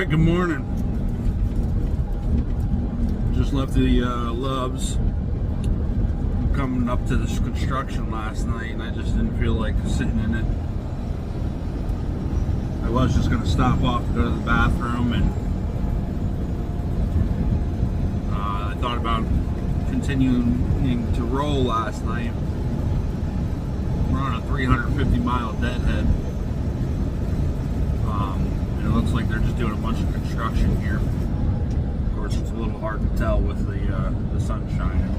Alright, good morning. Just left the Loves. Coming up to this construction last night and I just didn't feel like sitting in it. I was just going to stop off to go to the bathroom, and I thought about continuing to roll last night. We're on a 350-mile deadhead. And it looks like they're just doing a bunch of construction here. Of course, it's a little hard to tell with the sun shining.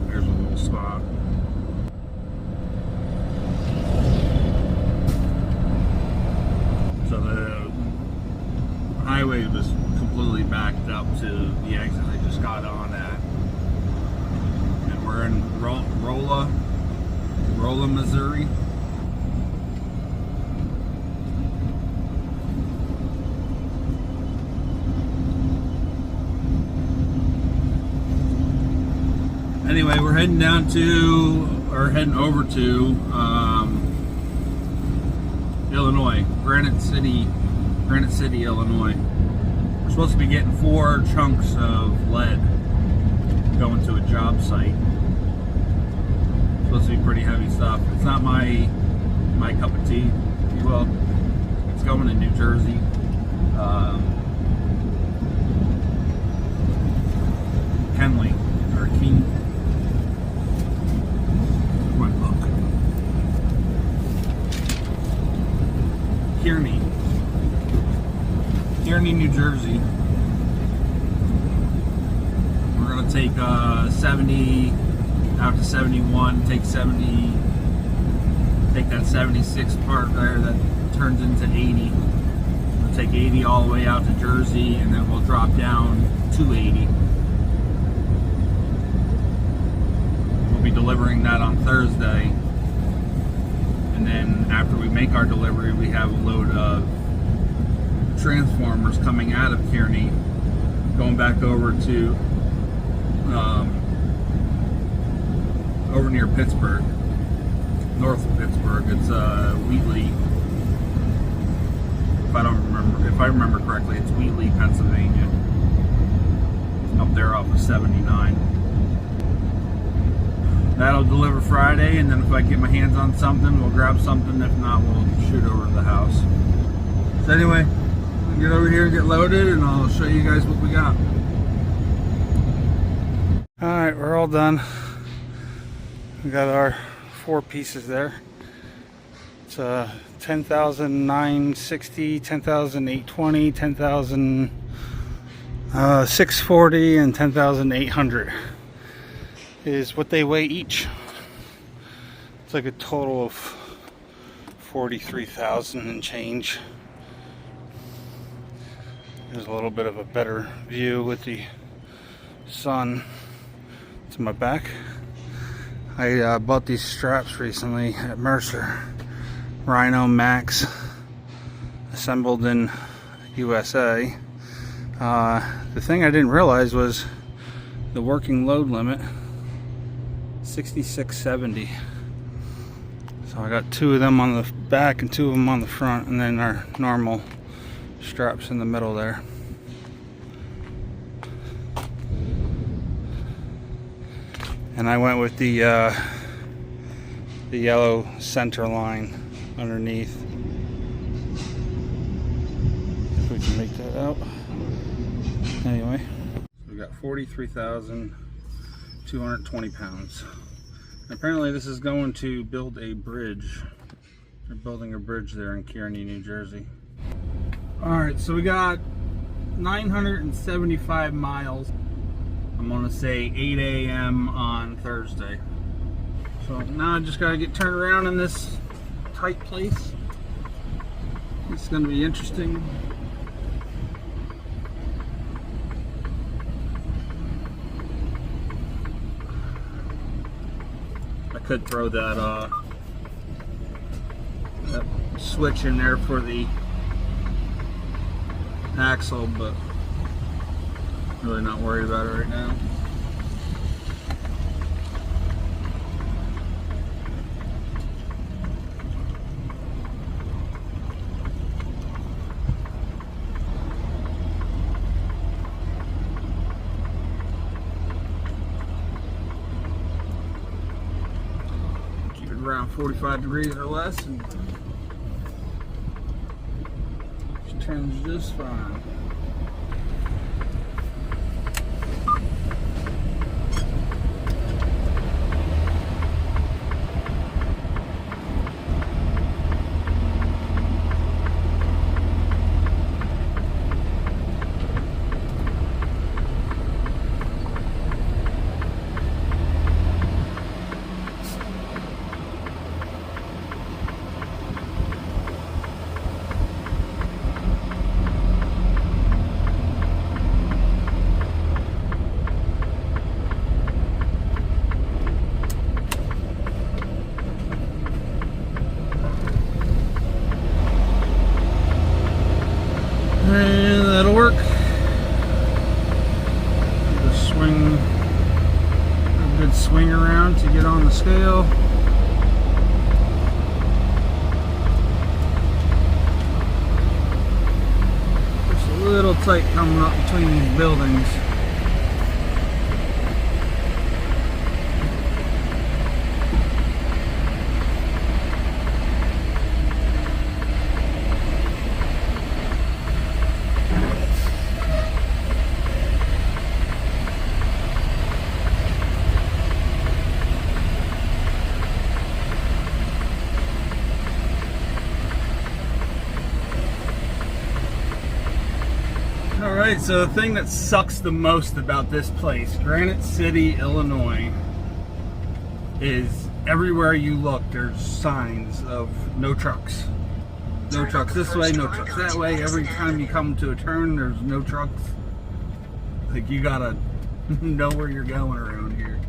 There's a little spot. So the highway was completely backed up to the exit I just got on at. And we're in Rolla, Missouri. Anyway, we're heading over to Illinois, Granite City, Illinois. We're supposed to be getting 4 chunks of lead going to a job site. It's supposed to be pretty heavy stuff. It's not my cup of tea. Well, it's going to New Jersey. Kenley or King. Kearney, New Jersey. We're gonna take 70 out to 71. Take that 76 part there that turns into 80. We'll take 80 all the way out to Jersey, and then we'll drop down to 80. We'll be delivering that on Thursday. And then after we make our delivery, we have a load of transformers coming out of Kearney, going back over to over near Pittsburgh, north of Pittsburgh. It's Wheatley. If I remember correctly, it's Wheatley, Pennsylvania, up there off of 79. That'll deliver Friday, and then if I get my hands on something, we'll grab something. If not, we'll shoot over to the house. So anyway, we'll get over here and get loaded, and I'll show you guys what we got. Alright, we're all done. We got our 4 pieces there. It's 10,960, 10,820, 10,640, and 10,800. Is what they weigh each. It's like a total of 43,000 and change. There's a little bit of a better view with the sun to my back. I bought these straps recently at Mercer. Rhino Max, assembled in USA. The thing I didn't realize was the working load limit. 6670. So I got 2 of them on the back and 2 of them on the front, and then our normal straps in the middle there. And I went with the yellow center line underneath. If we can make that out. Anyway, we got 43,220 pounds. Apparently this is going to build a bridge. They're building a bridge there in Kearney, New Jersey. Alright, so we got 975 miles. I'm gonna say 8 a.m. on Thursday. So now I just gotta get turned around in this tight place. It's gonna be interesting. Could throw that switch in there for the axle, but really not worried about it right now. around 45 degrees or less, and it turns just fine. And that'll work. Just swing, a good swing around to get on the scale. Just a little tight coming up between these buildings. Alright, so the thing that sucks the most about this place, Granite City, Illinois, is everywhere you look there's signs of no trucks. No trucks this way, no trucks that way. Every time you come to a turn there's no trucks. Like, you gotta know where you're going around here.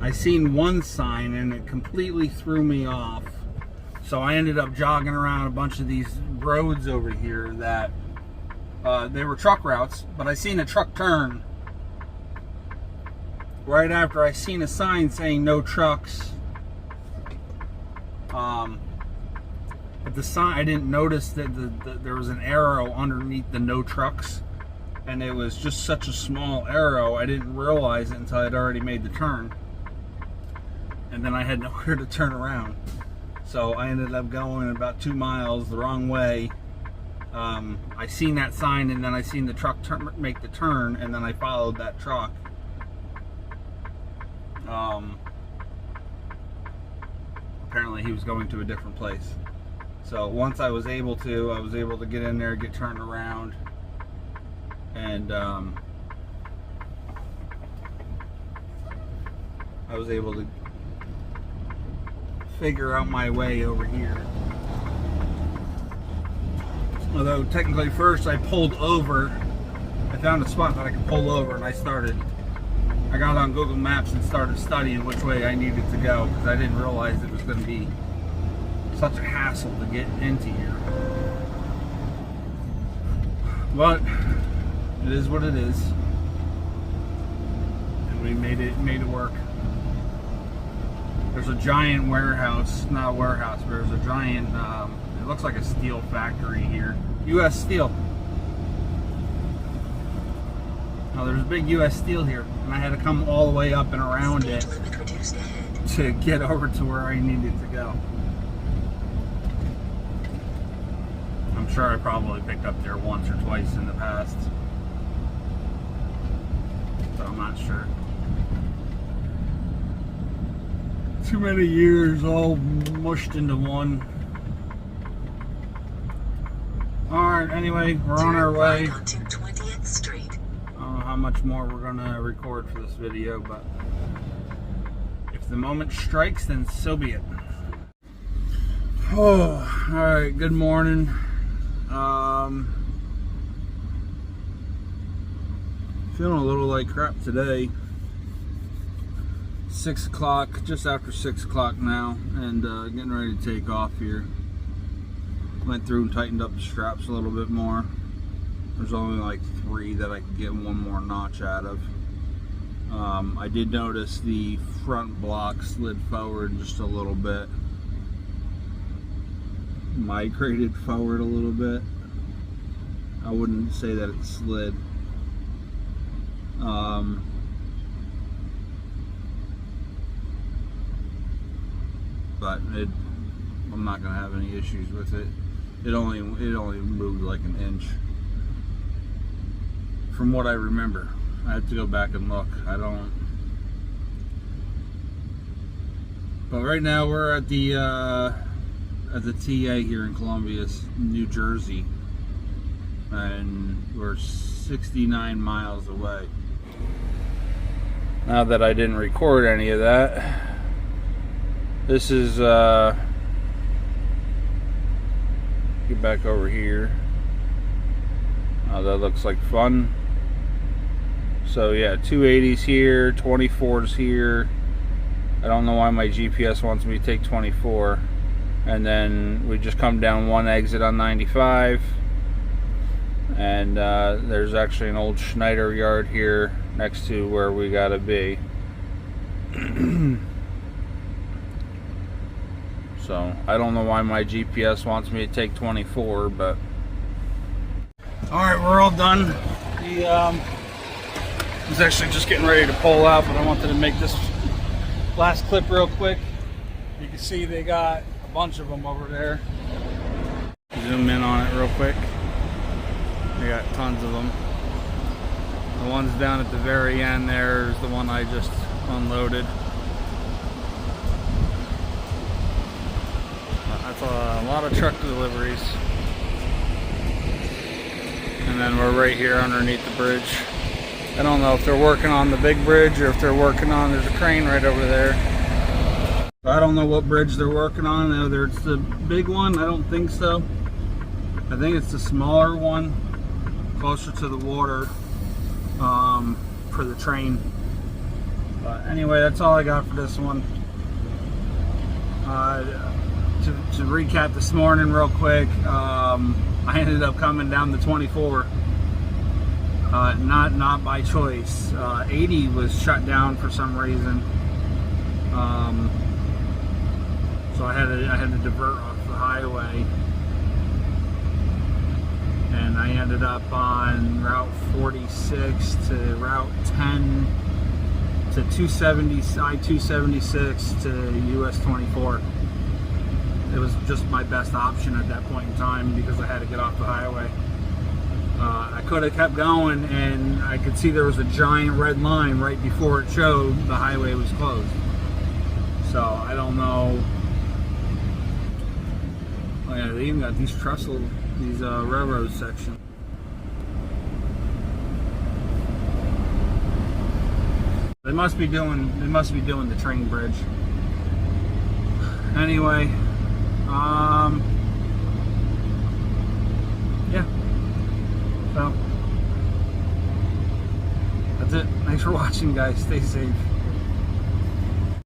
I seen one sign and it completely threw me off. So I ended up jogging around a bunch of these roads over here that they were truck routes, but I seen a truck turn right after I seen a sign saying no trucks. But the sign, I didn't notice that there was an arrow underneath the no trucks, and it was just such a small arrow I didn't realize it until I'd already made the turn, and then I had nowhere to turn around. So I ended up going about 2 miles the wrong way. I seen that sign, and then I seen the truck make the turn, and then I followed that truck. Apparently he was going to a different place. So once I was able to get in there, get turned around, and I was able to figure out my way over here. Although technically first I pulled over. I found a spot that I could pull over, and I got on Google Maps and started studying which way I needed to go, because I didn't realize it was going to be such a hassle to get into here. But it is what it is, and we made it work. There's a giant warehouse, not a warehouse, but there's a giant, it looks like a steel factory here. U.S. Steel. Now there's a big U.S. Steel here, and I had to come all the way up and around it to get over to where I needed to go. I'm sure I probably picked up there once or twice in the past, but I'm not sure. Too many years all mushed into one. Alright, anyway, we're on our way. I don't know how much more we're gonna record for this video, but if the moment strikes, then so be it. Oh, alright, good morning. Feeling a little like crap today. 6 o'clock, just after 6 o'clock now, and getting ready to take off here. Went through and tightened up the straps a little bit more. There's only like 3 that I could get one more notch out of. I did notice the front block slid forward just a little bit. Migrated forward a little bit. I wouldn't say that it slid. but I'm not gonna have any issues with it. It only moved like an inch from what I remember. I have to go back and look. I don't. But right now we're at the TA here in Columbia, New Jersey, and we're 69 miles away. Now that I didn't record any of that, this is get back over here. That looks like fun. So yeah, 280s here, 24s here. I don't know why my GPS wants me to take 24. And then we just come down one exit on 95. And there's actually an old Schneider yard here next to where we gotta be. So I don't know why my GPS wants me to take 24, but alright, we're all done. I was actually just getting ready to pull out, but I wanted to make this last clip real quick. You can see they got a bunch of them over there. Zoom in on it real quick. They got tons of them. The ones down at the very end there is the one I just unloaded. That's a lot of truck deliveries. And then we're right here underneath the bridge. I don't know if they're working on the big bridge or if they're working on, there's a crane right over there. I don't know what bridge they're working on, whether it's the big one, I don't think so. I think it's the smaller one, closer to the water, for the train. But anyway, that's all I got for this one. To recap this morning real quick, I ended up coming down the 24. Not by choice. 80 was shut down for some reason, so I had to divert off the highway, and I ended up on Route 46 to Route 10 to I-276 to US 24. It was just my best option at that point in time because I had to get off the highway. I could have kept going, and I could see there was a giant red line right before it showed the highway was closed. So I don't know. Oh yeah, they even got these railroad sections. They must be doing the train bridge. Anyway, yeah. So that's it. Thanks for watching, guys. Stay safe.